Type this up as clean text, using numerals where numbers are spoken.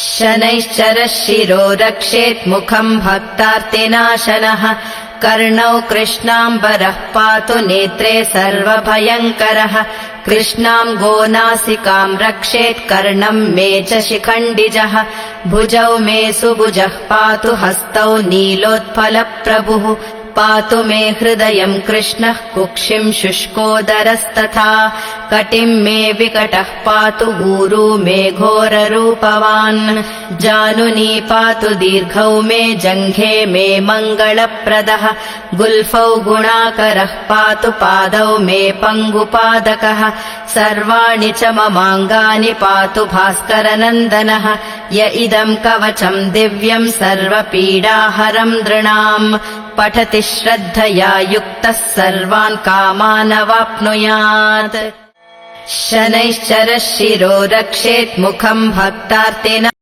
शनैश्चरः शिरो रक्षेत् मुखम् भक्तार्तिनाशनः कर्णौ कृष्णाम्बरः पातु नेत्रे सर्वभयङ्करः कृष्णाम् गोनासिकाम् रक्षेत् कर्णम् मे च शिखण्डिजः भुजौ मे सुभुजः पातु हस्तौ नीलोत्पलप्रभुः पातु मे हृदयम् कृष्णः कुक्षिम् शुष्कोदरस्तथा कटिम् मे विकटः पातु ऊरू मे घोररूपवान् जानुनी पातु दीर्घौ मे जङ्घे मे मङ्गलप्रदः गुल्फौ गुणाकरः पातु पादौ मे पङ्गुपादकः सर्वाणि च ममाङ्गानि पातु भास्करनन्दनः य इदम् कवचम् दिव्यम् सर्वपीडाहरम् नृणाम् पठति श्रद्धया युक्तः सर्वान् कामानवाप्नुयात् शनैश्चरः शिरो रक्षेत् मुखम् भक्तार्तिनाशनः